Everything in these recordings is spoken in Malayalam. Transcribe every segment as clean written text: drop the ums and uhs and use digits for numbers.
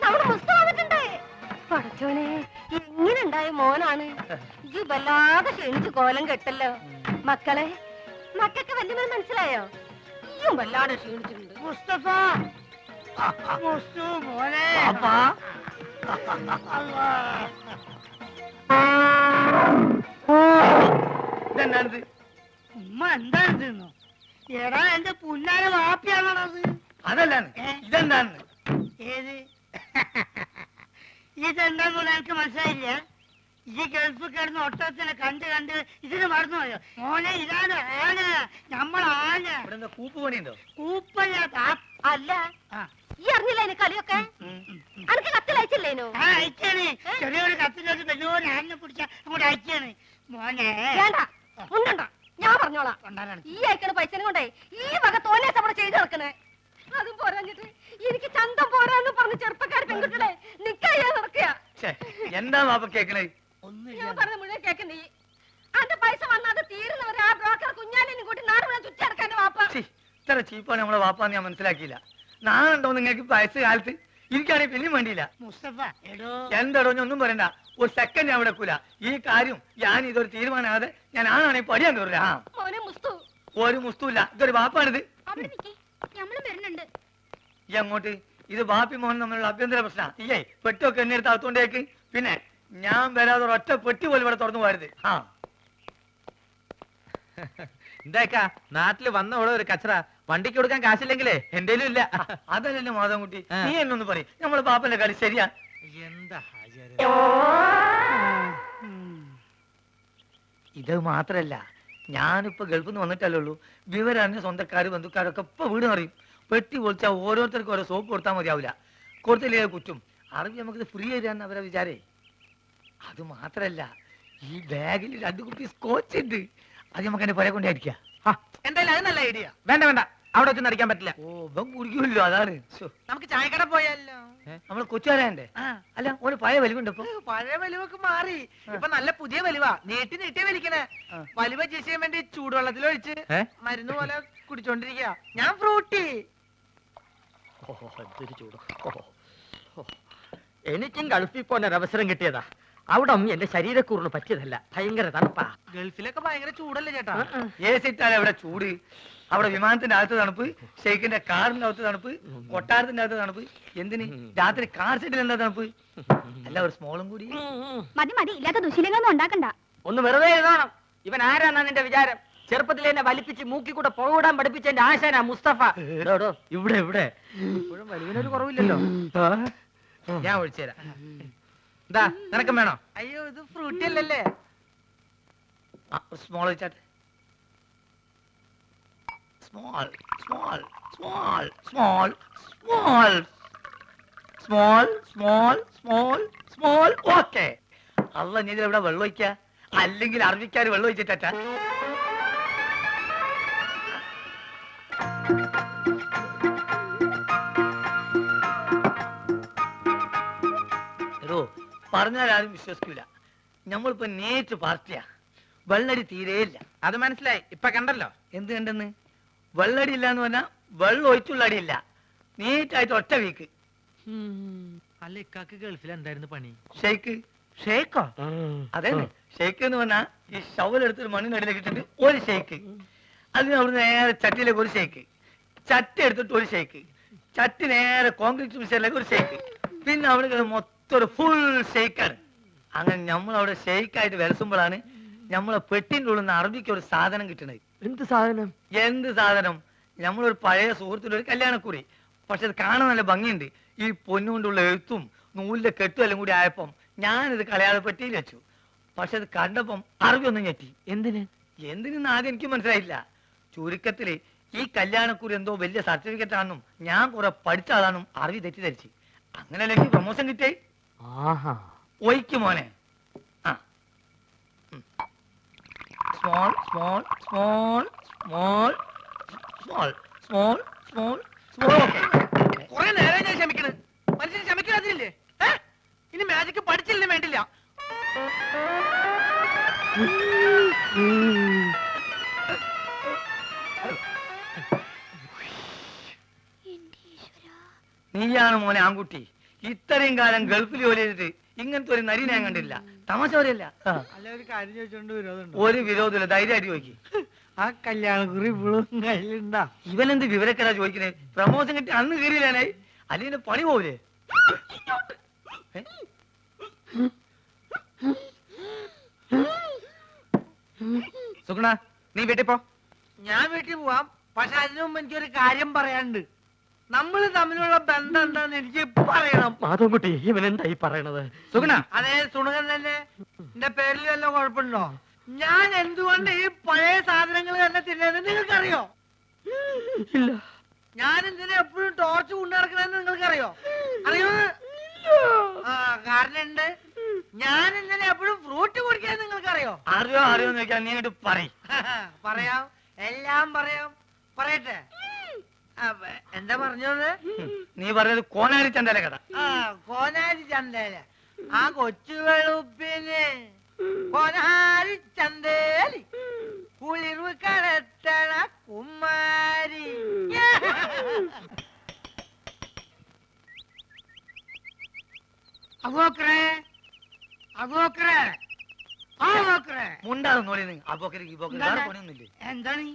നമ്മുടെ മുസ്ത വന്നിട്ടുണ്ട്. പടച്ചോനെ, എങ്ങനെ ഉണ്ടായ മോനാണ് ഈ വല്ലാതെ ക്ഷണിച്ച് കോലം കെട്ടല്ലോ. മക്കളെ, മക്കൾക്ക് വല്യമ്മ മനസ്സിലായോ? ഈയും വല്ലാതെ ക്ഷീണിച്ചിട്ടുണ്ട്. മുസ്തഫ മോനെ ഇതെന്താണിത്? ഉമ്മ എന്താണ് തിന്നു? എടാ എന്റെ പുല്ലാന വാപ്പിയാണത്. അതല്ലാണ്, ഇതെന്താണ്? ഏത് ഇതെന്താന്ന് എനിക്ക് മനസ്സിലായില്ല. ഈ ഗൾഫ് കിടന്ന് ഒട്ടത്തിനെ കണ്ട് കണ്ട് ഇതിന് മറന്നുപോയോ മോനെ? ഇതാണ് ആന, നമ്മളാന. ഇവിടെ കൂപ്പ് പണിയുണ്ടോ? കൂപ്പല്ല. അല്ല, ഈ അറിഞ്ഞില്ല എന്നെ കളിയൊക്കെ? അനക്ക് കത്തിലയച്ചില്ലേനോ? അയച്ചാണ്. ചെറിയൊരു കത്തിലോട്ട് വലിയൊരു ആനിനെ പിടിച്ച അങ്ങോട്ട് അയച്ചാണ് മോനെ. വേണ്ട, ഉണ്ടണ്ട, ഞാൻ പറഞ്ഞോളാം. ഈ അയക്കണ പൈസനെ കൊണ്ടേ ഈ വക തോന്നിയ നമ്മൾ ചെയ്ത് നടക്കണേ. അതും പോരാഞ്ഞിട്ട് എനിക്ക് ചന്തം പോരാന്ന് പറഞ്ഞ് ചെറുപ്പക്കാർ പെൺകുട്ടികളെ നിക്കാ നടക്കുക. എന്താ വാപ്പ കേക്കണേ? ഞാൻ പറഞ്ഞ മുഴുവൻ കേക്കണ്ടേ? അന്റെ പൈസ വന്നത് തീരുന്നവരെ ആ ബ്രോക്കർ കുഞ്ഞാലിനും കൂട്ടി നാട് മുഴുവൻ ചുറ്റടക്കാൻ വാപ്പ. ഇത്ര ചീപ്പാണ് നമ്മളെ വാപ്പാന്ന് ഞാൻ മനസ്സിലാക്കിയില്ല. നാളുണ്ടോ നിങ്ങൾക്ക് വയസ്സ് കാലത്ത്? എനിക്കാണെങ്കിൽ പിന്നെയും വേണ്ടിയില്ല. മുസ്തഫ എന്താടോ, ഒന്നും പറയണ്ട. ഒരു സെക്കൻഡ് ഞാൻ വിടക്കൂല. ഈ കാര്യം ഞാൻ ഇതൊരു തീരുമാനമാകാതെ ഞാൻ ആണാണെങ്കിൽ പടിയാൻ തോറില്ല. ഒരു മുസ്തുല്ല, ഇതൊരു വാപ്പാണിത്. ഈ അങ്ങോട്ട് ഇത് ബാപ്പി മോഹൻ തമ്മിലുള്ള അഭ്യന്തര പ്രശ്നം. ഇല്ലേ പെട്ടൊക്കെ എന്നെടുത്ത് അകത്തോണ്ടേക്ക്. പിന്നെ ഞാൻ വരാതെ ഒറ്റ പെട്ടി പോലും ഇവിടെ തുറന്നു പോരുത്. എന്താക്കാ നാട്ടില് വന്ന ഇവിടെ ഒരു കച്ചറ, വണ്ടിക്ക് കൊടുക്കാൻ കാശില്ലെങ്കിലേ എന്റേലും ഇല്ല. അതല്ലല്ലോ മാധവൻകുട്ടി, നീ എന്നൊന്ന് പറയും. നമ്മളെ ബാപ്പന്റെ കളി ശരിയാ? എന്താ ഇത് മാത്രല്ല, ഞാനിപ്പോ ഗൾഫിൽ നിന്ന് വന്നിട്ടല്ലേ ഉള്ളൂ. വിവരറിഞ്ഞ സ്വന്തക്കാര് ബന്ധുക്കാരൊക്കെ ഇപ്പൊ വീട് അറിയും. പെട്ടി പൊളിച്ചാൽ ഓരോരുത്തർക്കും ഓരോ സോപ്പ് കൊടുത്താൽ മതിയാവില്ല. കൊടുത്തില്ലേ കുറ്റും. അറിവ് നമുക്കിത് ഫ്രീ തരാന്ന് അവരെ വിചാരേ. അത് മാത്രല്ല, ഈ ബാഗിൽ 2 കുപ്പി സ്കോച്ച് ഉണ്ട്. അത് നമുക്ക് എന്റെ പുര കൊണ്ടായിരിക്കാം. എന്തായാലും അത് നല്ല ഐഡിയ. വേണ്ട വേണ്ട, അവിടെ വെച്ച് നടിക്കാൻ പറ്റില്ല. ഓ, ഇവൻ കുടിക്കുമല്ലോ, അതാണ്. നമുക്ക് ചായക്കട പോയാലോ? നമ്മള് കൊച്ചുകാരന്റെ അല്ല, ഒരു പഴയ വലിവുണ്ട്. ഇപ്പൊ പഴയ വലിവൊക്കെ മാറി, ഇപ്പൊ നല്ല പുതിയ വലിവാ. നീട്ടി നീട്ടി വലിക്കണേ. വലിവ ചെയ്യാൻ വേണ്ടി ചൂടുവെള്ളത്തിലൊഴിച്ച് മരുന്ന് പോലെ കുടിച്ചോണ്ടിരിക്കുക. ഞാൻ ഫ്രൂട്ടി. എനിക്കും ഗൾഫിൽ പോകാൻ ഒരു അവസരം കിട്ടിയതാ. അവിടെ എന്റെ ശരീരക്കൂറിന് പറ്റിയതല്ല, ഭയങ്കര തണുപ്പാ. ഗൾഫിലൊക്കെ ഭയങ്കര ചൂടല്ലേ ചേട്ടാ? ഏസിട്ടാൽ അവിടെ ചൂട്. അവിടെ വിമാനത്തിന്റെ അകത്ത് തണുപ്പ്, ഷെയ്ഖിന്റെ കാറിന്റെ അകത്ത് തണുപ്പ്, കൊട്ടാരത്തിന്റെ അകത്ത് തണുപ്പ്. എന്തിന് രാത്രി കാർ സെറ്റിൽ എന്താ തണുപ്പ്? അല്ല, ഒരു സ്മോളും കൂടി മതി മതി, ഇല്ലാത്ത ദുശീലങ്ങളൊന്നും ഉണ്ടാക്കണ്ട. ഒന്ന് വെറുതെ എഴുതണം. ഇവൻ ആരാന്നാ നിന്റെ വിചാരം? ചെറുപ്പത്തിൽ എന്നെ വലിപ്പിച്ച് മൂക്കി കൂടെ പുകവിടാൻ പഠിപ്പിച്ച എന്റെ ആശാനാ മുസ്തഫ. ഇവിടെ ഇവിടെ വലിവിനൊരു കുറവില്ലല്ലോ. ഞാൻ ഒഴിച്ചു തരാം. എന്താ നിനക്കും വേണോ? അയ്യോ, ഇത് ഫ്രൂട്ടി അല്ലല്ലേ. സ്മോൾ വെച്ചാട്ടെ. Small small small small small small small small small. Okay. അല്ല, നീ ഇവിടെ വെള്ളം ഒഴിക്ക, അല്ലെങ്കിൽ അറബിക്കാര് വെള്ളം ഒഴിച്ചിട്ടാ. പറഞ്ഞാൽ ആരും വിശ്വസിക്കൂല. നമ്മളിപ്പോ നേരിട്ട് പാർട്ടിയാ. വെള്ളടി തീരെയില്ല. അത് മനസ്സിലായി. ഇപ്പൊ കണ്ടല്ലോ. എന്ത് കണ്ടെന്ന്? വെള്ളടി ഇല്ല എന്ന് പറഞ്ഞാ വെള്ളം ഒഴിച്ചുള്ള അടിയില്ല. നീറ്റായിട്ട് ഒറ്റ വീക്ക്. അല്ല, ഇക്കാക്ക് ഗൾഫിൽ എന്തായിരുന്നു പണി? ഷെയ്ക്ക്. ഷെയ്ക്കോ? അതെ, ഷെയ്ക്ക് എന്ന് പറഞ്ഞാ ഈ ഷവലെടുത്തൊരു മണ്ണിനടിയിലേക്ക് ഇട്ടിട്ട് ഒരു ഷെയ്ക്ക്. അതിന് അവിടുന്ന് നേരെ ചട്ടിയിലേക്ക് ഒരു ഷെയ്ക്ക്, ചട്ടി എടുത്തിട്ട് ഒരു ഷെയ്ക്ക്, ചട്ടി നേരെ കോൺക്രീറ്റ് മിക്സറിലേക്ക് ഒരു ഷെയ്ക്ക്, പിന്നെ അവിടെ മൊത്തം ഒരു ഫുൾ ഷെയ്ക്കാണ്. അങ്ങനെ നമ്മളവിടെ ഷെയ്ക്കായിട്ട് വിലസുമ്പോഴാണ് നമ്മളെ പെട്ടിൻ്റെ ഉള്ളിൽ നിന്ന് അറബിക്ക് ഒരു സാധനം കിട്ടണത്. എന്ത് സാധനം? എന്ത് സാധനം? നമ്മളൊരു പഴയ സുഹൃത്തിന്റെ ഒരു കല്യാണക്കുറി. പക്ഷെ അത് കാണാൻ നല്ല ഭംഗിയുണ്ട്. ഈ പൊന്നുകൊണ്ടുള്ള എഴുത്തും നൂലിന്റെ കെട്ടും എല്ലാം കൂടി ആയപ്പം ഞാനിത് കളയാതെ പെട്ടിയിൽ വെച്ചു. പക്ഷെ അത് കണ്ടപ്പം അറബി ഒന്നും ഞെട്ടി. എന്തിനെന്ന് ആദ്യം എനിക്ക് മനസ്സിലായില്ല. ചുരുക്കത്തില് ഈ കല്യാണക്കുറി എന്തോ വലിയ സർട്ടിഫിക്കറ്റ് ആണെന്നും ഞാൻ കുറെ പഠിച്ച ആളാണെന്നും അറബി തെറ്റിദ്ധരിച്ച്. അങ്ങനെയല്ല എനിക്ക് പ്രൊമോഷൻ കിട്ടേ. ഒയ്ക്ക് മോനെ. Small small small small small small small small. കുറെ നേരം ഞാൻ ക്ഷമിക്കണ്. മനുഷ്യൻ ക്ഷമിക്കാതില്ലേ? ഇനി മാജിക്ക് പഠിച്ചില്ലേ വേണ്ടില്ല. നീ നീയാണ് മോനെ ആൺകുട്ടി. ഇത്രയും കാലം ഗൾഫിൽ ജോലി ചെയ്തിട്ട് ഇങ്ങനത്തെ ഒരു നരി ഞാൻ കണ്ടില്ല. തമാശ പറയല്ല. അല്ല ഒരു കാര്യം ചോദിച്ചോണ്ട് വിരോധമുണ്ടോ? ഒരു വിരോധമില്ല, ധൈര്യമായിട്ട് ചോദിക്കും. ആ കല്യാണക്കുറി ഇപ്പോഴും കയ്യിലുണ്ടാ? ഇവനെന്ത് വിവരക്കടാ ചോദിക്കണേ? പ്രമോഷൻ കിട്ടി അന്ന് കയറിയില്ലാനേ, അല്ലെങ്കിൽ പണി പോവില്ലേ? സുഗുണ, നീ വീട്ടിൽ പോ. ഞാൻ വീട്ടിൽ പോവാം. പക്ഷെ അതിനു മുമ്പ് എനിക്കൊരു കാര്യം പറയാനുണ്ട്. നമ്മൾ തമ്മിലുള്ള ബന്ധം എന്താന്ന് എനിക്ക് പറയണം. മാധവൻകുട്ടി, ഇവൻ എന്തായി പറയണത്? സുഗുണ, അതേ സുണകൻ തന്നെ. എന്റെ പേരിൽ വല്ല കുഴപ്പമുണ്ടോ? ഞാൻ എന്തുകൊണ്ട് ഈ പഴയ സാധനങ്ങൾ തന്നെ തിന്നുന്നത് നിങ്ങൾക്കറിയോ? ഇല്ല. ഞാൻ എന്തിനാ എപ്പോഴും ടോർച്ച് കൊണ്ടു നടക്കണെന്ന് നിങ്ങൾക്കറിയോ? അറിയോ? ആ കാരണം ഉണ്ട്. ഞാൻ എന്തിനാ എപ്പോഴും ഫ്രൂട്ട് കുടിക്കാൻ നിങ്ങൾക്കറിയോ? അറിയോ അറിയോന്ന് ചോദിക്കാൻ നീ അങ്ങോട്ട് പറയും. പറയാം, എല്ലാം പറയാം. പറയട്ടെ? എന്താ പറഞ്ഞത്? നീ പറഞ്ഞത് കോനാരി ചന്തല കഥ. ആ കോനാരി ചന്തേല. ആ കൊച്ചു വെളുപ്പിന് കോനാരി ചന്തേലി കുളിർവ് കടത്തണ കുമാരി. അബോക്കറേ, അബോക്കറേ, ആ അബോക്കറേ. മുണ്ടാകും നോളി അപ്പോക്കരി വേറെ പണിയൊന്നുമില്ലേ? എന്താണ്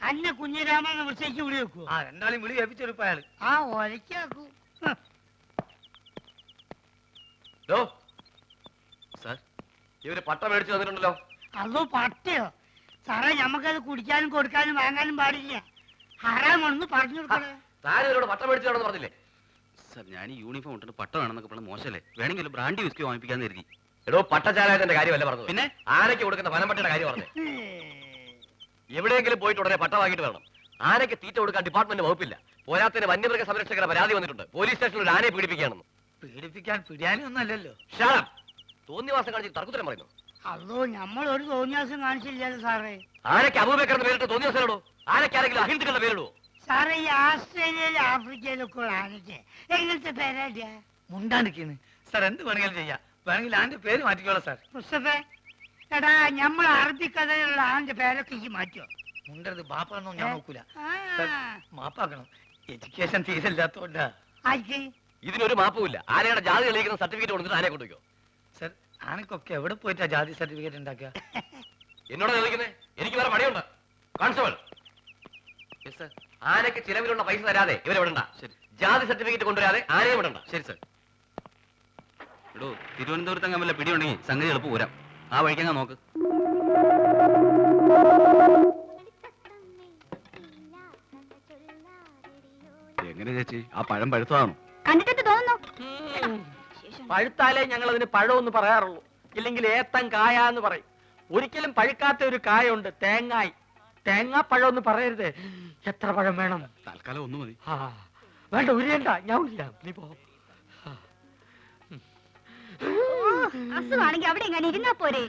അന്നെ കുഞ്ഞിരാമെന്ന് വിളിച്ചേക്ക് വിളി വെക്കൂ? ആ രണ്ടാളും വിളി ഏൽപ്പിച്ചെടുപ്പ അയാള്. ആ ഒലക്കാക്കൂ. സാർ, ഇവര് പട്ട മേടിച്ചു തന്നിട്ടുണ്ടല്ലോ. അതോ പട്ടയോ? സാറേ, ഞമ്മക്കത് കുടിക്കാനും കൊടുക്കാനും വാങ്ങാനും പാടില്ല. ഹറാമാണെന്ന് പറഞ്ഞു കൊടുക്കണേ. താരം ഇവരോട് പട്ട മേടിച്ചു തരണമെന്ന് പറഞ്ഞില്ലേ? സാർ, ഞാൻ ഈ യൂണിഫോം ഇട്ടിട്ട് പട്ട വേണമെന്നൊക്കെ പറഞ്ഞ മോശമല്ലേ? വേണമെങ്കിൽ ബ്രാൻഡി വിസ്കി വാങ്ങിപ്പിക്കാന്ന് കരുതി. എടോ, പട്ടചാലായതിന്റെ കാര്യമല്ല പറഞ്ഞത്. പിന്നെ ആനയ്ക്ക് കൊടുക്കുന്ന വനംപട്ടയുടെ കാര്യം പറഞ്ഞേ. എവിടെയെങ്കിലും പോയിട്ട് ഉടനെ പട്ട വാങ്ങിയിട്ട് വരണം. ആനയ്ക്ക് തീറ്റ കൊടുക്കാൻ ഡിപ്പാർട്ട്മെന്റ് വകുപ്പില്ല. പോരാത്തിന് വന്യമൃഗ സംരക്ഷകരുടെ പരാതി വന്നിട്ടുണ്ട്. പോലീസ് സ്റ്റേഷനിൽ ഒരു ആനയെ പീഡിപ്പിക്കുകയാണെന്ന്. പീഡിപ്പിക്കാൻ പിടിയാനും ഒന്നും അല്ലല്ലോ. തോന്നിവാസം കാണിച്ച് തർക്കുത്തരം പറയുന്നു. അതോ നമ്മൾ ഒരു തോന്നിയാസം കാണിച്ചില്ലല്ലോ സാറേ. ആനയ്ക്ക് അബൂബക്കർ എന്ന് പേരിട്ട് തോന്നിവാസനോടോ? ആനയ്ക്ക് ആരെങ്കിലും അഹിന്ദുക്കളുടെ പേരിടുവോ? സാറേ, ഈ ആസ്ട്രേലിയയിലും ആഫ്രിക്കയിലൊക്കെ ഉള്ള ആനയ്ക്ക് എങ്ങനത്തെ പേരാ? മുണ്ടാണ്ടിരിക്കുന്നു സാർ. എന്ത് വേണമെങ്കിലും ചെയ്യാം. വേണമെങ്കിൽ ആന്റെ പേര് മാറ്റിക്കോളാം സാർ. മുസ്തഫേ, എടാ, നമ്മൾ അറബിക്കഥയിലുള്ള ആന്റെ പേരൊക്കെ ഈ മാറ്റോ? മുണ്ടത് ബാപ്പാന്നോ ഞാൻ നോക്കൂല. ആ, സാർ, മാപ്പാക്കണം. എഡ്യൂക്കേഷൻ തീരില്ലാത്തോണ്ടാ. ആർക്ക്? ഇതിനൊരു മാപ്പുമില്ല. ആനയുടെ ജാതി തെളിയിക്കുന്ന സർട്ടിഫിക്കറ്റ് കൊടുത്തിട്ട് ആനയെ കൊണ്ടുവയ്ക്കോ. സാർ, ആനക്കൊക്കെ എവിടെ പോയിട്ടാ ജാതി സർട്ടിഫിക്കറ്റ് ഉണ്ടാക്കുക? എന്നോട് ചോദിക്കുന്നേ? എനിക്ക് വേറെ പണിയുണ്ട്. കോൺസ്റ്റബിൾ, ആനയ്ക്ക് ചിലവിലുള്ള പൈസ തരാതെ ഇവരെ വിടണ്ട. ശരി. ജാതി സർട്ടിഫിക്കറ്റ് കൊണ്ടുവരാതെ ആനയെ വിടണ്ട. ശരി സർ. എടോ, തിരുവനന്തപുരത്ത് വല്ല പിടിയുണ്ടെങ്കിൽ സംഗതി എളുപ്പം പോരാം. ആ വഴിക്കങ്ങ നോക്ക്. എങ്ങനെ ചേച്ചി, ആ പഴം പഴുത്തതാണോ? കണ്ടിട്ട് തോന്നുന്നു. പഴുത്താലേ ഞങ്ങൾ അതിന് പഴമെന്ന് പറയാറുള്ളൂ. ഇല്ലെങ്കിൽ ഏത്തൻ കായ എന്ന് പറയും. ഒരിക്കലും പഴുക്കാത്ത ഒരു കായുണ്ട്, തേങ്ങായി. തേങ്ങാപ്പഴം എന്ന് പറയരുത്. എത്ര പഴം വേണം? തൽക്കാലം ഒന്ന് മതി. ആ വേണ്ട, ഉരിയണ്ട, ഞാൻ ഉരിയാം. നീ പോ. അസുഖാണെങ്കിൽ അവിടെ എങ്ങനെ ഇരുന്നാ പോരെ?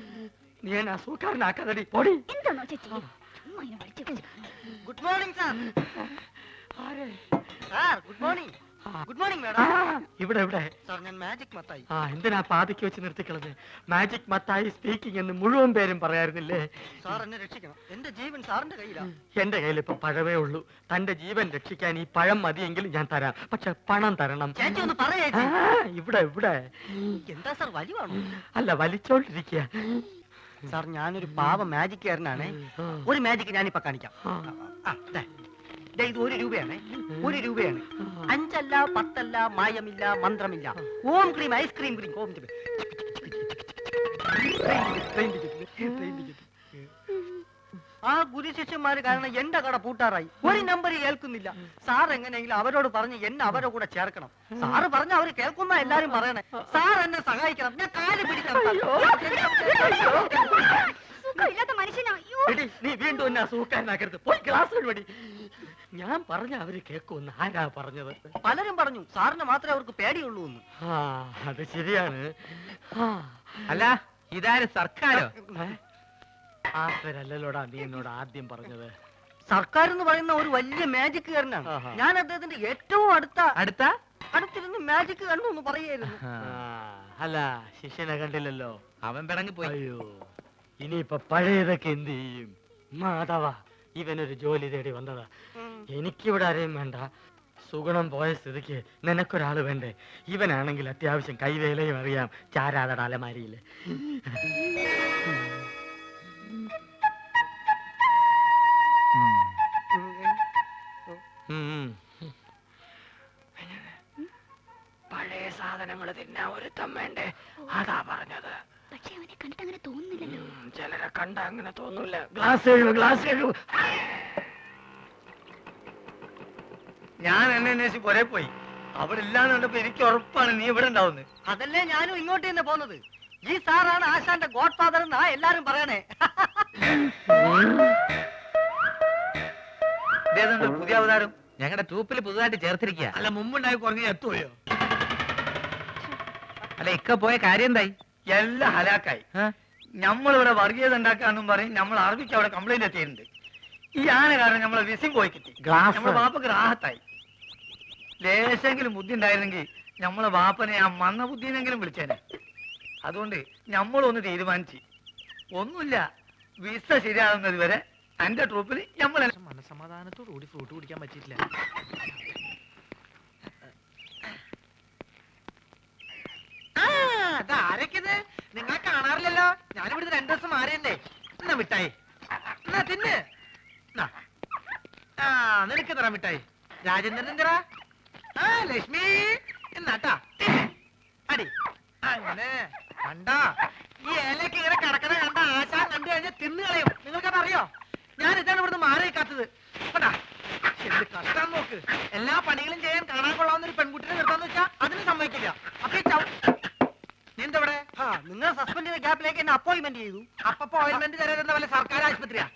നീ എന്നെ അസുഖക്കാരനാക്കാതടി, പൊടി. എന്താണോ ചേച്ചി? Good morning sir. ആരെ? Sir good morning. Good morning ആ, മാഡം. ഇവിടെ ഇവിടെ. സാർ, ഞാൻ മാജിക് മത്തായി. ആ, എന്തിനാ പാതിക്ക് വെച്ച് നിർത്തിക്കളത്? മാജിക് മത്തായി സ്പീക്കിംഗ് എന്ന് മുഴുവൻ പേരും പറയാറുന്നില്ലേ? സാർ എന്നെ രക്ഷിക്കണം. എന്റെ ജീവൻ സാറിന്റെ കയ്യിലാണ്. എന്റെ കയ്യിൽ ഇപ്പൊ പഴമേ ഉള്ളൂ. തന്റെ ജീവൻ രക്ഷിക്കാൻ ഈ പഴം മതിയെങ്കിൽ ഞാൻ തരാം. പക്ഷെ പണം തരണം. ചേച്ചി ഒന്ന് പറയേ. ആ, ഇവിടെ ഇവിടെ. എന്താ സാർ, വലിവാണോ? അല്ല, വലിച്ചോണ്ടിരിക്കുക. സാർ, ഞാനൊരു പാവ മാജിക്കാരനാണ്. ഒരു മാജിക് ഞാനിപ്പോ കാണിക്കാം. ഇത് 1 രൂപയാണ്. 1 രൂപയാണ്. 5 അല്ല, 10 അല്ല, മായമില്ല, മന്ത്രമില്ല. ഓം ക്രീം, ഐസ്ക്രീം ക്രീം. ഓം ക്രീം. ആ ഗുരുശിഷ്യന്മാര് കാരണം എന്റെ കട പൂട്ടാറായി. ഒരു നമ്പർ കേൾക്കുന്നില്ല. സാർ എങ്ങനെയെങ്കിലും അവരോട് പറഞ്ഞ് എന്നെ അവരുടെ കൂടെ ചേർക്കണം. സാറ് പറഞ്ഞ അവര് കേൾക്കുന്ന എല്ലാരും പറയണേ. സാർ എന്നെ സഹായിക്കണം. ഞാൻ കാല് പിടിക്കണം. സുഖമില്ലാത്ത മനുഷ്യനാ. അയ്യോ. എടി, നീ വീണ്ടും എന്നെ അസുഖക്കാരനാക്കരുത്. പോയി ക്ലാസ് വഴി. ഞാൻ പറഞ്ഞ അവര് കേൾക്കുമെന്ന് ആരാ പറഞ്ഞത്? പലരും പറഞ്ഞു സാറിന് മാത്രമേ അവർക്ക് പേടിയുള്ളൂ എന്ന്. ആ, അത് ശരിയാണ്. അല്ല, ഇതാര് സർക്കാരോ? ആ പേരല്ലോടാ നീ എന്നോട് ആദ്യം പറഞ്ഞത്. സർക്കാർ എന്ന് പറയുന്ന ഒരു വലിയ മാജിക്കുകാരനാണ്. ആഹാ. ഞാൻ അദ്ദേഹത്തിന്റെ ഏറ്റവും അടുത്തിരുന്ന് മാജിക് കണ്ടു എന്ന് പറയായിരുന്നു. അല്ല, ശിഷ്യനെ കണ്ടില്ലല്ലോ. അവൻ പിടങ്ങി പോയി. അയ്യോ, ഇനിയിപ്പൊ പഴയതൊക്കെ എന്ത് ചെയ്യും? മാധവ, ഇവനൊരു ജോലി തേടി വന്നതാ. എനിക്കിവിടെ ആരെയും വേണ്ട. സുഗുണം പോയ സ്ഥിതിക്ക് നിനക്കൊരാള് വേണ്ടേ? ഇവനാണെങ്കിൽ അത്യാവശ്യം കൈവേലയും അറിയാം. ചാരാതട അലമാരിയില്. പഴയ സാധനങ്ങൾ തിന്നാൻ ഒരുത്തം വേണ്ടേ? അതാ പറഞ്ഞത്. പക്ഷെ അവനെ കണ്ടിട്ട് അങ്ങനെ തോന്നുന്നില്ലല്ലോ. ചിലരെ കണ്ട അങ്ങനെ തോന്നൂല. ഗ്ലാസ് എഴുവ്, ഗ്ലാസ് എഴുവ്. ഞാൻ എന്നെ അന്വേഷിച്ച് പുറേ പോയി. അവിടെ ഇല്ലാന്ന് കണ്ടപ്പോ എനിക്ക് ഉറപ്പാണ് നീ ഇവിടെ ഉണ്ടാവുന്നത്. അതല്ലേ ഞാനും ഇങ്ങോട്ട് തന്നെ പോന്നത്. ഈ സാറാണ് ആശാന്റെ ഗോഡ് ഫാദർ എന്നാ എല്ലാരും പറയണേ. ഇതേതുണ്ട് പുതിയ അവതാരം? ഞങ്ങളുടെ ട്രൂപ്പിൽ പുതുതായിട്ട് ചേർത്തിരിക്കുക. അല്ല മുമ്പുണ്ടായി കുറഞ്ഞ എത്തുകയോ? അല്ല ഇക്ക പോയ കാര്യം എന്തായി? എല്ലാം ഹലാക്കായി. നമ്മളിവിടെ വർഗീയത ഉണ്ടാക്കാന്നും പറയും. നമ്മൾ അറബിക്ക് അവിടെ കംപ്ലൈന്റ് എത്തിയിട്ടുണ്ട്. ഈ ആന കാരണം നമ്മളെ വിസിം പോയി കിട്ടി. നമ്മളെ വാപ്പക്ക് റാഹത്തായി. ലേശെങ്കിലും ബുദ്ധി ഉണ്ടായിരുന്നെങ്കിൽ നമ്മളെ വാപ്പനെ ആ മന്ന ബുദ്ധിനെങ്കിലും വിളിച്ചേനെ. അതുകൊണ്ട് നമ്മളൊന്ന് തീരുമാനിച്ച് ഒന്നുമില്ല, വിസ ശരിയാകുന്നത് വരെ എന്റെ ട്രൂപ്പിൽ നമ്മൾ മനസമാധാനത്തോടു കൂടി ഫ്രൂട്ട് കുടിക്കാൻ പറ്റിയിട്ടില്ല. ആരൊക്കെത്? നിങ്ങൾ കാണാറില്ലല്ലോ. ഞാനിവിടുന്ന് 2 ദിവസം മാറിയല്ലേ. എന്നാ മിഠായി, എന്നാ തിന്ന്. നിനക്ക് തരാം മിഠായി. രാജേന്ദ്രൻ എന്തിനാ? ലക്ഷ്മി എന്നാട്ടാ അടി. അങ്ങനെ കണ്ടാ ഈ ഇലക്ക് ഇങ്ങനെ കിടക്കണ കണ്ട ആശാൻ കണ്ടു കഴിഞ്ഞാൽ തിന്നു കളയും. നിങ്ങൾക്കത് അറിയോ? ഞാൻ ഇതാണ് ഇവിടുന്ന് മാറി കാത്തത്. കണ്ടാ എന്ത് കഷ്ടം നോക്ക്. എല്ലാ പണികളും ചെയ്യാൻ കാണാൻ കൊള്ളാവുന്ന ഒരു പെൺകുട്ടിനെ നിർത്താന്ന് വെച്ചാ അതിന് സമ്മതിക്കില്ല. അപ്പൊ നീന്തവിടെ നിങ്ങൾ സസ്പെൻഡ് ചെയ്ത ഗ്യാപ്പിലേക്ക് എന്നെ അപ്പോയിന്റ്മെന്റ് ചെയ്തു. അപ്പൊ അപ്പോയിന്റ്മെന്റ് തരാതെന്ന വല്ല സർക്കാർ ആശുപത്രിയാ?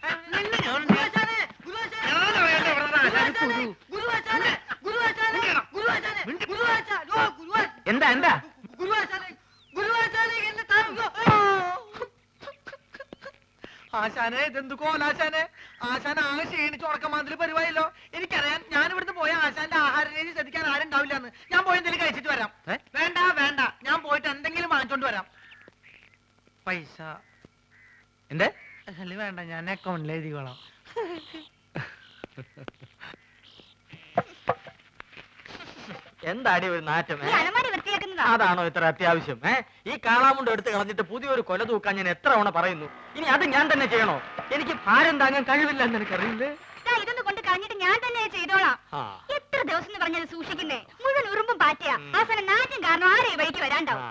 എന്താ എന്താ ആശാനെ ഇതെന്ത് കോലാശാനെ? ആശാൻ ആകെ ക്ഷീണിച്ച് ഉറക്കമാതിരി പരിപാടിയല്ലോ. എനിക്കറിയാം. ഞാൻ ഇവിടുന്ന് പോയ ആശാന്റെ ആഹാര രീതി ശ്രദ്ധിക്കാൻ ആരും ഉണ്ടാവില്ല എന്ന്. ഞാൻ പോയി എന്തെങ്കിലും കഴിച്ചിട്ട് വരാം. വേണ്ട വേണ്ട, ഞാൻ പോയിട്ട് എന്തെങ്കിലും വാങ്ങിച്ചോണ്ട് വരാം. പൈസ എന്തേ? വേണ്ട, ഞാൻ അക്കൗണ്ടിൽ എഴുതിക്കോളാം. എന്താടി ഒരു നാറ്റം? ഈ അലമാരി വൃത്തിയാക്കുന്നതാ. അതാണോ ഇത്ര അത്യാവശ്യം? ഈ കാളാമുണ്ട് എടുത്ത് കളഞ്ഞിട്ട് പുതിയൊരു കൊല തൂക്കാൻ ഞാൻ എത്ര തവണ പറയുന്നു. ഇനി അത് ഞാൻ തന്നെ ചെയ്യണോ? എനിക്ക് ഭാരം താങ്ങാൻ കഴിവില്ല എന്ന് എനിക്കറിയില്ലേ. ഇതൊന്ന് കൊണ്ട് കളഞ്ഞിട്ട് ഞാൻ തന്നെ ചെയ്തോളാം. എത്ര ദിവസം എന്ന് പറഞ്ഞത് സൂക്ഷിക്കുന്നേ? മുഴുവൻ ഉറുമ്പും പാറ്റിയാ. അവസാനം നാറ്റും കാരണം ആരെ വഴിക്ക് വരാണ്ടാവും.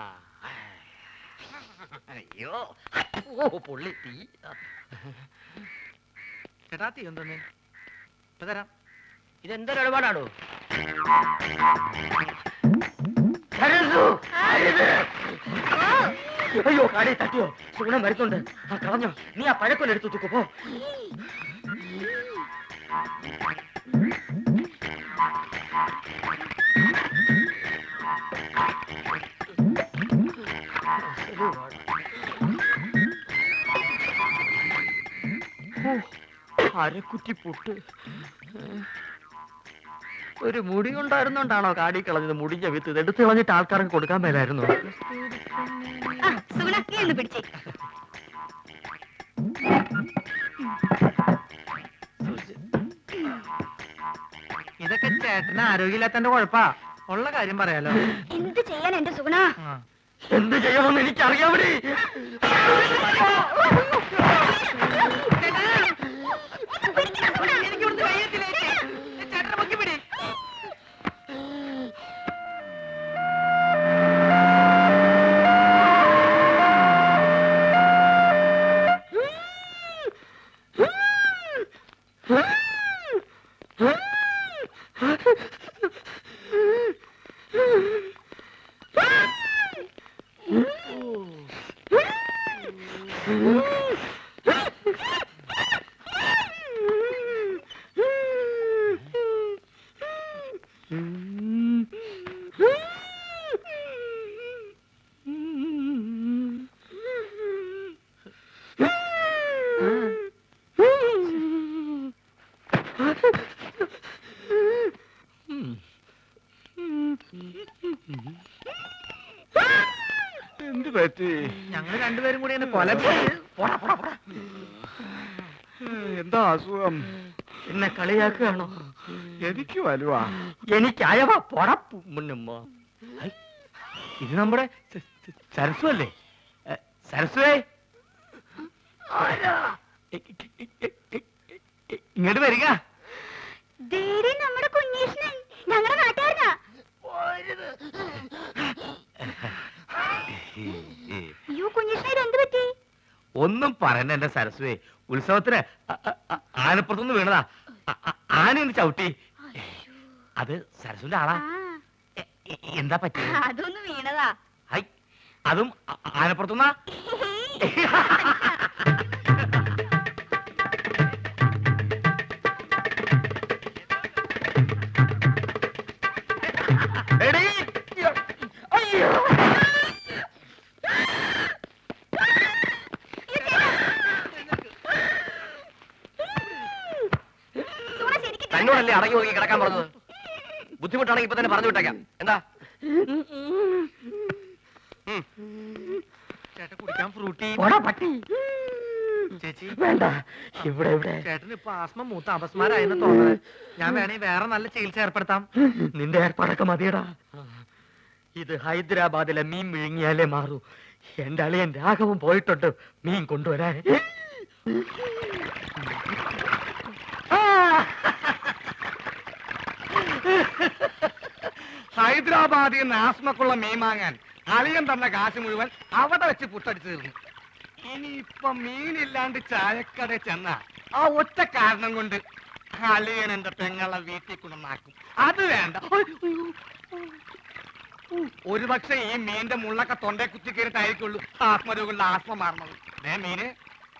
അയ്യോ ഓ പൊള്ളി തീ. ചേട്ടാ തീ എന്തോന്ന് ഇപ്പൊ തരാം. ഇതെന്തൊരു ഇടപാടാണോ? അയ്യോ കാടി തട്ടിയോ? സുഗുണം വരുന്നുണ്ട്. കളഞ്ഞോ? നീ ആ പഴക്കൊല്ലെടുത്തു തൂക്കു പോ. അരക്കുറ്റി പുട്ട്. ഒരു മുടി ഉണ്ടായിരുന്നോണ്ടാണോ കാടി കളഞ്ഞത്? മുടിഞ്ഞ വിത്ത് ഇത് എടുത്ത് കളഞ്ഞിട്ട് ആൾക്കാർക്ക് കൊടുക്കാൻ മേലായിരുന്നു. പിടിച്ചേ. ഇതൊക്കെ ചേട്ടന് ആരോഗ്യമില്ലാത്തന്റെ കുഴപ്പാ. ഉള്ള കാര്യം പറയാലോ. എന്ത് ചെയ്യാൻ എന്റെ സുഗുണ? എന്ത് ചെയ്യണമെന്ന് എനിക്കറിയാവിടെ. എന്ത് പറ്റി? ഞങ്ങൾ രണ്ടുപേരും കൂടി എന്നെ കൊല. എന്താ അസുഖം? എന്നെ കളിയാക്കുകയാണോ? എനിക്ക് വലുവാ. എനിക്ക് അയവ പൊടപ്പുമ്മ. ഇത് നമ്മുടെ സരസ്വ അല്ലേ? സരസ്വേ, ഇങ്ങോട്ട് വരിക. നമ്മുടെ കുഞ്ഞീഷ്ണൻ ഞങ്ങളുടെ നാട്ടുകാരനാ. അയ്യോ കുഞ്ഞീഷ്ണൻ, എന്ത് പറ്റി? ഒന്നും പറയണ്ട എന്റെ സരസ്വേ. ഉത്സവത്തിന് ആനപ്പുറത്തുനിന്ന് വീണതാ. ആന ഒന്ന് ചവിട്ടി. അത് സരസ്വന്റെ ആളാ. എന്താ പറ്റി? അതൊന്ന് വീണതാ. ഹൈ, അതും ആനപ്പുറത്തുനിന്നാ? എടീ, അയ്യോ. തന്നോടല്ലേ അടങ്ങി ഒതുങ്ങി കിടക്കാൻ പറഞ്ഞത്? ബുദ്ധിമുട്ടാണെങ്കിൽ ഇപ്പൊ തന്നെ പറഞ്ഞു വിട്ടേക്കാം. എന്താ ചേട്ടൻ കുടിക്കാൻ ഫ്രൂട്ടി. പട്ടി ചേച്ചി വേണ്ട. ഇവിടെ ഇവിടെ ചേട്ടന് ഇപ്പൊ ആസ്മ മൂത്ത അപസ്മാരായെന്ന് തോന്നുന്നത്. ഞാൻ വേണേ വേറെ നല്ല ചികിത്സ ഏർപ്പെടുത്താം. നിന്റെ ഏർപ്പാടൊക്കെ മതിയടാ. ഇത് ഹൈദരാബാദിലെ മീൻ വിഴുങ്ങിയാലേ മാറൂ. എന്റെ അളിയൻ രാഘവൻ പോയിട്ടുണ്ട് മീൻ കൊണ്ടുവരാൻ. ഹൈദരാബാദിൽ നിന്ന് ആസ്മക്കുള്ള മീൻ വാങ്ങാൻ അളിയൻ തന്ന കാശ് മുഴുവൻ അവിടെ വെച്ച് പുട്ടടിച്ചു തീർന്നു. ഇനിയിപ്പൊ മീനില്ലാണ്ട് ചായക്കട ചെന്ന ആ ഒറ്റ കാരണം കൊണ്ട് അളിയൻ എന്റെ പെങ്ങളെ വീട്ടിൽ കൊണ്ടുവന്നാക്കും. അത് വേണ്ട. ഒരു പക്ഷെ ഈ മീന്റെ മുള്ളൊക്കെ തൊണ്ടേ കുത്തി കയറിട്ടായിരിക്കുള്ളൂ ആത്മരോഗങ്ങളുടെ ആത്മ മാറുന്നത്. മീന്,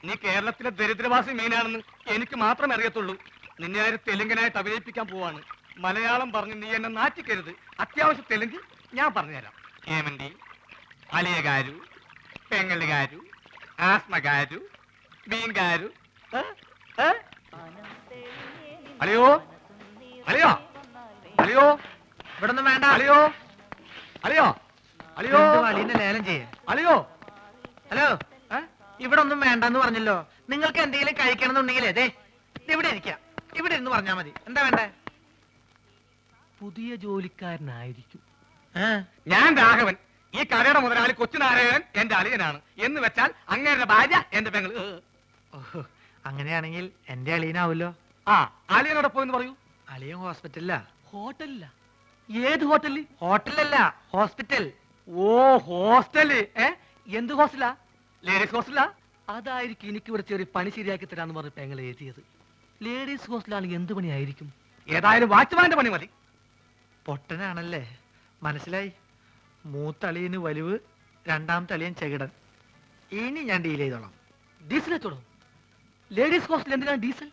നീ കേരളത്തിലെ ദരിദ്രവാസി മീനാണെന്ന് എനിക്ക് മാത്രമേ അറിയത്തുള്ളൂ. നിന്നെ ആര് തെലുങ്കനായിട്ട് അഭിനയിപ്പിക്കാൻ പോവാണ്. മലയാളം പറഞ്ഞ് നീ എന്നെ നാറ്റിക്കരുത്. അത്യാവശ്യം തെലുങ്ക് ഞാൻ പറഞ്ഞുതരാം. ഏമന്തി, അലിയകാരു, പെങ്ങളുകാരു, ആസ്മകാരു, മീൻകാരു. അലിയോ, അലിയോ, അലിയോ, ഇവിടെ ഒന്നും വേണ്ട. അലിയോ, അലിയോ, അലിയോ, അലീനെ ലേലം ചെയ്യേ. അലിയോ. ഹലോ, ഇവിടെ ഒന്നും വേണ്ടെന്ന് പറഞ്ഞല്ലോ. നിങ്ങൾക്ക് എന്തെങ്കിലും കഴിക്കണം എന്നുണ്ടെങ്കിൽ അതെ ഇവിടെ ഇരിക്കാം. ഇവിടെ ഇരുന്ന് പറഞ്ഞാ മതി. എന്താ വേണ്ടേ? പുതിയ ജോലിക്കാരനായിരിക്കും. ഞാൻ രാഘവൻ. ഈ കടയുടെ മുതലാളി കൊച്ചുനാരായണൻ എന്റെ അളിയനാണ്. എന്ന് വെച്ചാൽ അങ്ങേരുടെ ഭാര്യ എന്റെ പെങ്ങൾ. അങ്ങനെയാണെങ്കിൽ എന്റെ അളിയനാവല്ലോ. ആ, അളിയനോടെ പോയെന്ന് പറയൂ. അളിയൻ ഹോസ്പിറ്റലിലാ. ഹോട്ടലില്ല. ഏത് ഹോട്ടലിൽ? ഹോട്ടലല്ല, ഹോസ്പിറ്റൽ. ഓ, ഹോസ്റ്റല്. എന്ത് ഹോസ്റ്റലാ? ലേഡീസ് ഹോസ്റ്റലാ? അതായിരിക്കും എനിക്ക് ഇവിടെ ചെറിയ പണി ശരിയാക്കി തരാന്ന് പറഞ്ഞ് പെങ്ങൾ എഴുതിയത്. ലേഡീസ് ഹോസ്റ്റലാണ് എന്ത് പണിയായിരിക്കും? ഏതായാലും വാച്ച്മാന്റെ പണി മതി. പൊട്ടനാണല്ലേ, മനസ്സിലായി. മൂത്തളിയന് വലിവ്, രണ്ടാമത്തെ അളിയൻ ചെകിടൻ. ഇനി ഞാൻ ഡീൽ ചെയ്തോളാം. ഡീസൽ വെച്ചോളൂ. ലേഡീസ് ഹോസ്റ്റൽ എന്തിനാണ് ഡീസൽ?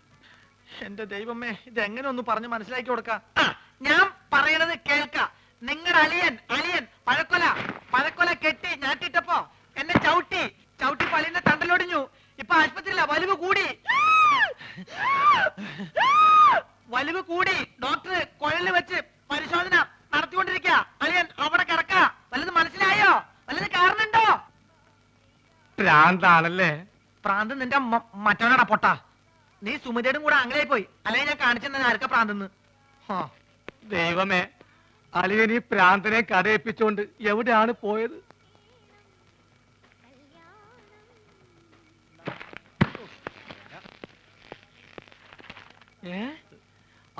എന്റെ ദൈവമേ, ഇത് എങ്ങനെ ഒന്ന് പറഞ്ഞ് മനസ്സിലാക്കി കൊടുക്കാം. ഞാൻ പറയണത് കേൾക്ക. നിങ്ങളുടെ അളിയൻ അളിയൻ പഴക്കൊല കെട്ടി ഞാട്ടിട്ടപ്പോ എന്നെ ചവിട്ടി പള്ളിന്റെ തണ്ടലൊടിഞ്ഞു. ഇപ്പൊ ആശുപത്രിയില്ല, വലിവ് കൂടി. ഡോക്ടർ കുഴലിൽ വെച്ച് പരിശോധന നടത്തിക്കൊണ്ടിരിക്കുക. അളിയൻ അവിടെ കിടക്ക. വല്ലത് മനസ്സിലായോ? വല്ലത് കാരണുണ്ടോ? ഭ്രാന്താണല്ലേ? പ്രാന്ത് നിന്റെ മറ്റവനാടാ പൊട്ട. നീ സുമിതയുടെ കൂടെ അങ്ങനെയായി പോയി. അല്ലെങ്കിൽ ഞാൻ കാണിച്ചു ആർക്കാ പ്രാന്തെന്ന്. ദൈവമേ, അളിയൻ ഈ പ്രാന്തനെ കടയിപ്പിച്ചോണ്ട് എവിടെയാണ് പോയത്?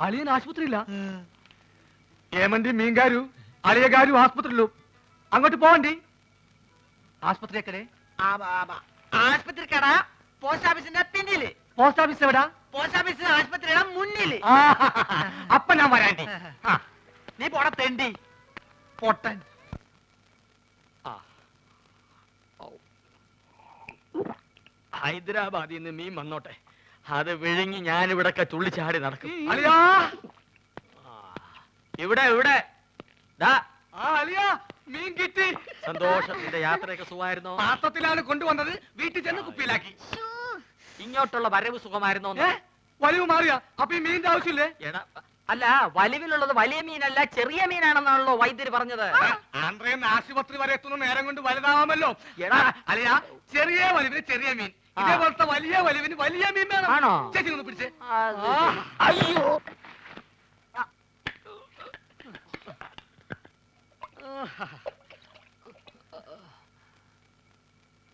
അളിയൻ ആശുപത്രിയില്ല. ഏമന്തി മീൻകാരു അളിയകാരു ആസ്പത്രിയിലു. അങ്ങോട്ട് പോവണ്ടി. ആസ്പത്രിക്കടെ? ആശുപത്രിക്കടാ പോസ്റ്റ് ഓഫീസിന്റെ പിന്നില്. പോസ്റ്റ് ഓഫീസ് എവിടാ? പോസ്റ്റ് ഓഫീസ് ആശുപത്രിയുടെ മുന്നില്. അപ്പൊ ഞാൻ വരാണ്ടി. നീ പോടാ തെണ്ടി പൊട്ടൻ. ഹൈദരാബാദിൽ നിന്ന് മീൻ വന്നോട്ടെ, അത് വിഴുങ്ങി ഞാനിവിടൊക്കെ തുള്ളിച്ചാടി നടക്കും. അളിയാ, ഇവിടെ ഇവിടെ ദാ അളിയാ, മീൻ കിട്ടി. സന്തോഷം. നിന്റെ യാത്രയൊക്കെ സുഖമായിരുന്നോ? പാത്രത്തിലാണ് കൊണ്ടുവന്നത്. വീട്ടിൽ ചെന്ന് കുപ്പിയിലാക്കി. ഇങ്ങോട്ടുള്ള വരവ് സുഖമായിരുന്നോ? വലിവ് മാറിയ അപ്പൊ ഈ മീനിന്റെ ആവശ്യമില്ലേ? എടാ, അല്ല, വലിവിലുള്ളത് വലിയ മീനല്ല ചെറിയ മീനാണെന്നാണല്ലോ വൈദ്യര് പറഞ്ഞത്. ആന്ധ്രയിൽ ആശുപത്രി വരെ എത്തുന്ന നേരം കൊണ്ട് വലുതാവാമല്ലോ. എടാ അളിയാ, ചെറിയ വലിവിന് ചെറിയ മീൻ. ഇതേപോലത്തെ വലിയ വലിവിന് വലിയ മീൻ വേണം. ആണോ? ചേച്ചി ഒന്ന് പിടിച്ചേ. അയ്യോ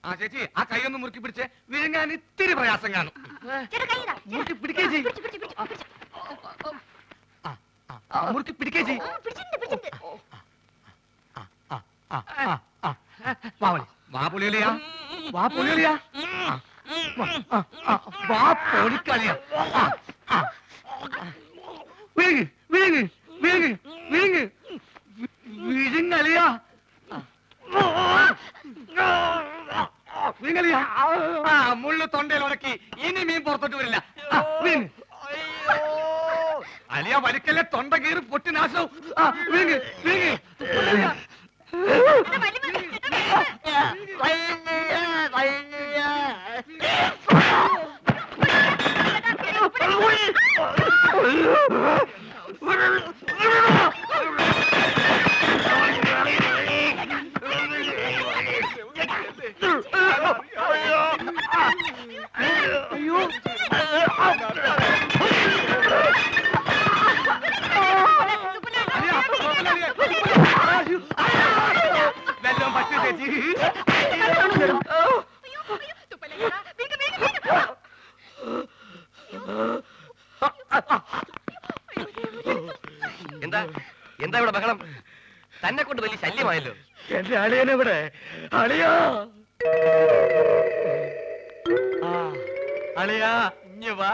ആ ചേച്ചി ആ കൈ ഒന്ന് മുറുക്കി പിടിച്ചേ. വിഴുങ്ങാൻ ഇത്തിരി പ്രയാസം കാണും. ചേട്ടാ കൈ ഇതാ. മുറുക്കി പിടിക്കേ ചെയ്. മുറുക്കി പിടിക്കേ ചെയ്. പിടിച്ചിട്ടുണ്ട്. വാ പുലിയലിയാ, വാ പുലിയലിയാ, വാ പൊളിക്കളിയാ. വിഴുങ്ങ് വിഴുങ്ങ് വിഴുങ്ങ് വിഴുങ്ങ് വിഴുങ്ങലിയാ, വിഴുങ്ങലിയാ. മുള്ളു തൊണ്ടയിൽ ഉടക്കി ഇനി മീൻ പുറത്തോട്ട് വരില്ല. വിഴുങ്ങ് അലിയ, വലിക്കല്ലേ, തൊണ്ട കീറി പൊട്ടി നാശവും. വിഴുങ്ങ് വിഴുങ്ങ്. വെല്ലം പറ്റി ചേച്ചി. എന്താ എന്താ ഇവിടെ ബഹളം? തന്നെ കൊണ്ട് വലിയ ശല്യമായല്ലോ. എന്റെ അളിയനെവിടെ? അളിയാ, അളിയാ ഇഞ്ഞ് വാ.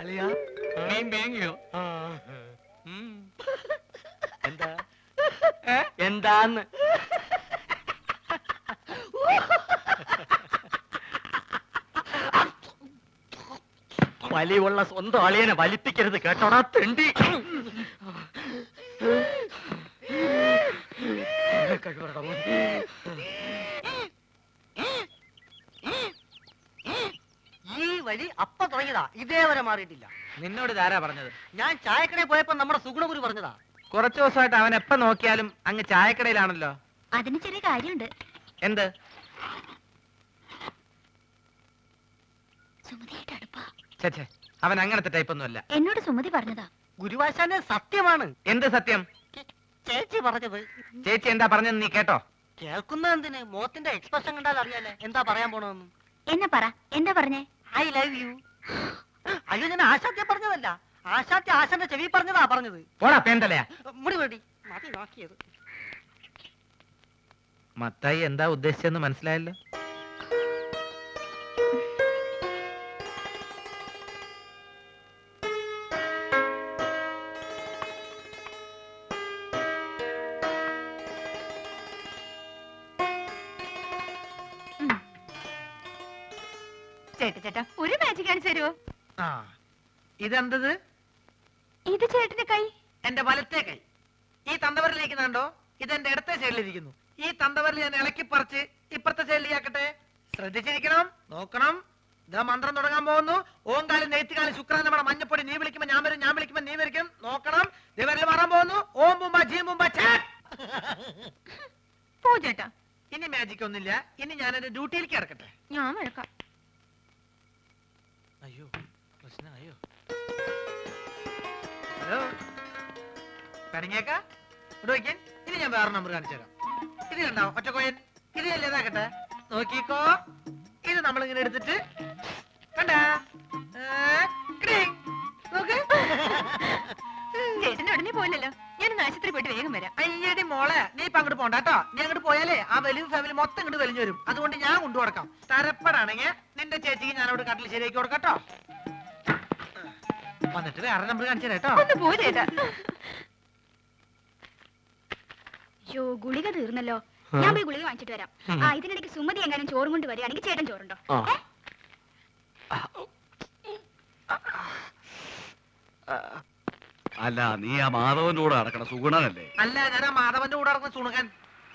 അളിയാ മീൻ വേങ്ങിയോ? എന്താ എന്താന്ന് വലിയുള്ള സ്വന്തം അളിയനെ വലിപ്പിക്കരുത് കേട്ടോടാ തെണ്ടി. ഈ വഴി അപ്പ തുടങ്ങിയതാ, ഇതേവരെ മാറിയിട്ടില്ല. നിന്നോട് ഇതാരാ പറഞ്ഞത്? ഞാൻ ചായക്കടയിൽ പോയപ്പോ നമ്മുടെ സുഗുണഗുരു പറഞ്ഞതാ. കുറച്ചു ദിവസമായിട്ട് അവൻ എപ്പ നോക്കിയാലും അങ്ങ് ചായക്കടയിലാണല്ലോ. അതിന് ചെറിയ കാര്യമുണ്ട്. എന്ത്? സുമതിയായിട്ട് അടുപ്പാ. ഛെ, അവൻ അങ്ങനത്തെ ടൈപ്പൊന്നും അല്ല. എന്നോട് സുമതി പറഞ്ഞതാ. ഗുരുവാശാന്റെ സത്യമാണ്. എന്ത് സത്യം? ചേച്ചി പറഞ്ഞത്. ചേച്ചി എന്താ പറഞ്ഞെന്ന് നീ കേട്ടോ? കേൾക്കുന്ന എന്തിന്? മോത്തിന്റെ എക്സ്പ്രഷൻ കണ്ടാൽ അറിയാലേ എന്താ പറയാൻ പോണെന്ന്. എന്നെ പറ, എന്താ പറഞ്ഞേ? I love you. അയ്യോ, ഞാൻ ആശാദ്യം പറഞ്ഞതല്ല. ആശാദ്യ ആശാന്റെ ചെവി പറഞ്ഞതാ പറഞ്ഞത്. പോടാ പേന്തലയാ. മുടി വേടി മതി നോക്കിയത്. മത്തായി എന്താ ഉദ്ദേശിച്ചെന്ന് മനസ്സിലായല്ലോ. ചേട്ടാ ഒരു മാജിക് കാണിച്ചു തരുമോ? ആ, ഇതെന്തത്? ഇത് ചേട്ടന്റെ കൈ. എന്റെ വലത്തെ കൈ. ഈ തന്തവരിലേക്ക് കണ്ടോ? ഇതെന്റെ ഇടത്തെ സൈഡിലിരിക്കുന്നു. ഈ തന്തവരിൽ ഞാൻ ഇളക്കി പറിച്ച് ഇപ്പുറത്തെ സൈഡിലേക്കാക്കട്ടെ. ശ്രദ്ധിച്ചിരിക്കണം, നോക്കണം. ഇതാ മന്ത്രം തുടങ്ങാൻ പോകുന്നു. ഓങ്കാലും നെയ്ത്തുകാലും ശുക്രൻ നമ്മുടെ മഞ്ഞപ്പൊടി. നീ വിളിക്കുമ്പോ ഞാൻ വരും, ഞാൻ വിളിക്കുമ്പോ നീ വരിക്കും. നോക്കണം. ദിവരിൽ മാറാൻ പോകുന്നു. ഓം ബുംബ ജീ ബുംബ ചാ. പോ ചേട്ടാ. ഇനി മാജിക് ഒന്നുമില്ല. ഇനി ഞാൻ എന്റെ ഡ്യൂട്ടിയിലേക്ക് കിടക്കട്ടെ. ഞാൻ വഴക്കാം. അയ്യോ, പ്രശ്നമായോ? ഹലോ, പിണങ്ങിയേക്കാ? ഇവിടെ വയ്ക്കാൻ. ഇനി ഞാൻ വേറെ നമ്പർ കാണിച്ചു തരാം. ഇത് കണ്ടോ ഒറ്റക്കോയൻ? ഇത് അല്ലേതാക്കട്ടെ, നോക്കിക്കോ. ഇത് നമ്മളിങ്ങനെ എടുത്തിട്ട് കണ്ടാ നോക്ക്. ചേട്ടന്റെ ഉടനെ പോയില്ലല്ലോ. ഞാനൊന്ന് ആശുപത്രി പോയിട്ട് വേഗം വരാം. അയ്യടി മോളെ, നീ ഇപ്പൊ അങ്ങോട്ട് പോണ്ട കേട്ടോ. നീ അങ്ങോട്ട് പോയാലേ ആ വലിയ ഫാമിലി മൊത്തം ഇങ്ങോട്ട് വലിഞ്ഞു വരും. അതുകൊണ്ട് ഞാൻ കൊണ്ടു കൊടുക്കാം. തരപ്പെടാണെങ്കിൽ നിന്റെ ചേച്ചിക്ക് ഞാൻ അവിടെ കട്ടിൽ ശരിയാക്കി കൊടുക്കട്ടോ. വന്നിട്ട് വേറെ നമ്പർ കാണിച്ചു തരാം കേട്ടോ. ഒന്ന് പോ ചേട്ടാ. യോ, ഗുളിക തീർന്നല്ലോ. ഞാൻ പോയി ഗുളിക വാങ്ങിച്ചിട്ട് വരാം. ആ, ഇതിനിടയ്ക്ക് സുമതി എങ്ങാനും ചോറും കൊണ്ട് വരികയാണെങ്കിൽ ചേട്ടൻ ചോറുണ്ടോ? അല്ല, നീ ആ മാധവന്റെ കൂടെ നടക്കണ സുഗുണനല്ലേ? അല്ല, ഞാൻ ആ മാധവന്റെ കൂടെ നടക്കുന്ന സുണുകൻ.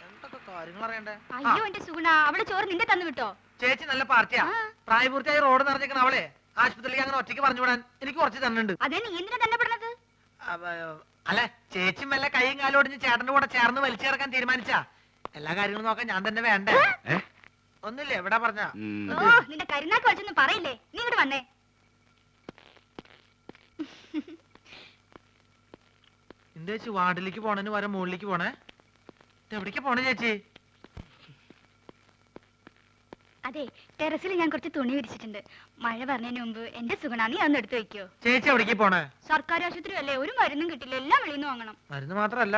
എന്തൊക്കെ കാര്യങ്ങൾ അറിയണ്ടേ? അയ്യോ എന്റെ സുഗുണ, അവള് ചോറ് നിന്റെ തന്നു വിട്ടോ? ചേച്ചി നല്ല പാർട്ടിയാ. ആ. പ്രായപൂർത്തിയായി റോഡ് നിറഞ്ഞിരിക്കണ അവളെ ആശുപത്രിയിലേക്ക് അങ്ങനെ ഒറ്റയ്ക്ക് പറഞ്ഞു വിടാൻ എനിക്ക് കുറച്ച് തന്നുണ്ട്. അതേ, നീ എന്തിനാ തന്നെ പെടുന്നത്? അല്ല, ചേച്ചി മെല്ല കൈയും കാലും ഒടിഞ്ഞ് ചേട്ടന്റെ കൂടെ ചേർന്ന് വലിച്ചു ചേർക്കാൻ തീരുമാനിച്ചാ എല്ലാ കാര്യങ്ങളും നോക്കാൻ ഞാൻ തന്നെ വേണ്ടേ? ഒന്നുമില്ല എവിടെ പറഞ്ഞ ഓ നിന്റെ കരുനാക്ക് വെച്ചൊന്നും പറയില്ലേ നീ ഇങ്ങോട്ട് വന്നേ എന്താ ചേച്ചി വാർഡിലേക്ക് പോണേന് വരെ മുകളിലേക്ക് പോണേ എവിടേക്ക് പോണേ ചേച്ചി? അതെ ടെറസിൽ ഞാൻ കുറച്ച് തുണി വിരിച്ചിട്ടുണ്ട് മഴ പറഞ്ഞതിന് മുമ്പ് എന്റെ സുഗണ നീ അന്ന് എടുത്തു വെക്കോ ചേച്ചി എവിടേക്ക് പോണേ? സർക്കാർ ആശുപത്രി അല്ലേ ഒരു മരുന്നും കിട്ടില്ല എല്ലാം വെളിയിൽ നിന്ന് വാങ്ങണം മരുന്ന് മാത്രല്ല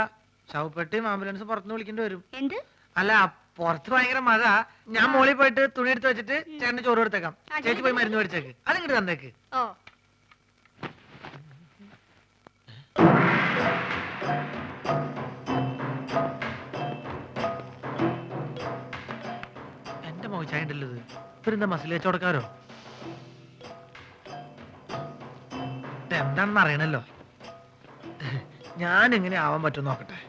ശവപ്പെട്ടിയും ആംബുലൻസ് പുറത്തുനിന്ന് വിളിക്കേണ്ടി വരും. എന്ത് അല്ല പുറത്ത് ഭയങ്കര മഴ. ഞാൻ മോളിൽ പോയിട്ട് തുണി എടുത്ത് വെച്ചിട്ട് ചേട്ടന് ചോറ് കൊടുത്തേക്കാം. ചേച്ചി പോയി മരുന്ന് മേടിച്ചേക്ക്. അതിങ്ങോട്ട് തന്നേക്ക്. ഓ എന്റെ മോശായ ഉണ്ടല്ലോ ഇത്. ഇവരെന്താ മസിൽ വെച്ചോടക്കാരോ? എന്താണെന്ന് അറിയണല്ലോ. ഞാൻ എങ്ങനെ ആവാൻ പറ്റും നോക്കട്ടെ.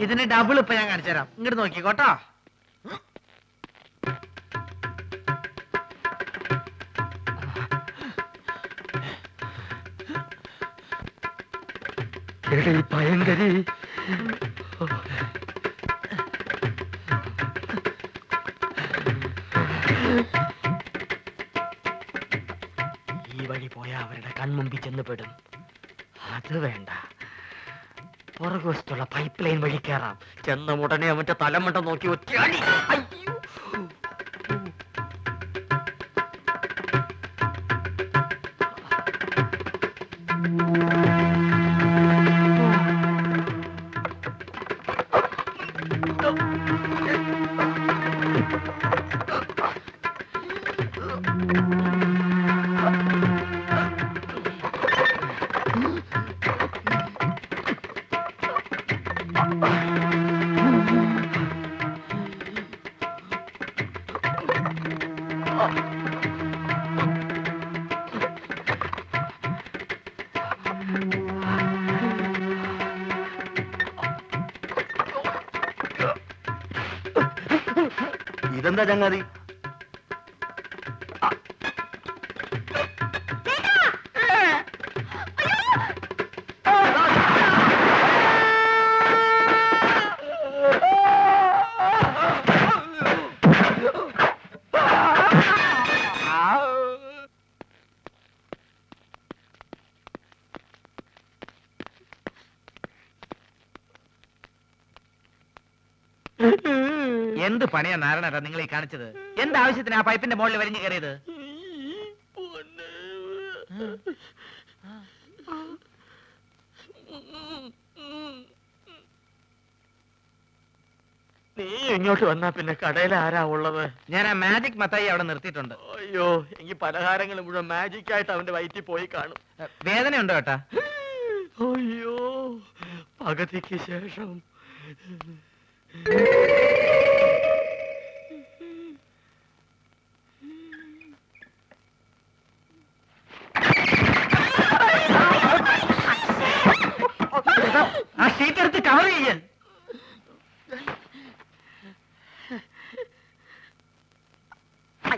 ഇതിന് ഡബിൾ ഇപ്പൊ ഞാൻ കാണിച്ചു തരാം. ഇങ്ങോട്ട് നോക്കിക്കോട്ടോ. ഭയങ്കരി ഈ വഴി പോയാ അവരുടെ കൺമുമ്പിൽ ചെന്ന് പെടും. അത് വേണ്ട, പുറകുവശത്തുള്ള പൈപ്പ് ലൈൻ വഴി കയറാം. ചെന്ന ഉടനെ അവന്റെ തലമണ്ട നോക്കി ഒറ്റയാടി. അയ്യോ. ഇതെന്താ ചങ്ങാതി? എന്ത് പണിയാ നാരായണ നിങ്ങൾ ഈ കാണിച്ചത്? എന്താവശ്യത്തിന് ആ പൈപ്പിന്റെ മുകളിൽ വലിഞ്ഞു കയറിയത്? നീ ഇങ്ങോട്ട് വന്നാ പിന്നെ കടയിൽ ആരാ ഉള്ളത്? ഞാൻ ആ മാജിക് മത്തായി അവിടെ നിർത്തിയിട്ടുണ്ട്. അയ്യോ, എങ്കിൽ പലഹാരങ്ങൾ മുഴുവൻ മാജിക് ആയിട്ട് അവന്റെ വയറ്റിൽ പോയി കാണും. വേദന ഉണ്ടോ ഏട്ടാ? അയ്യോ, പകുതിക്ക് ശേഷം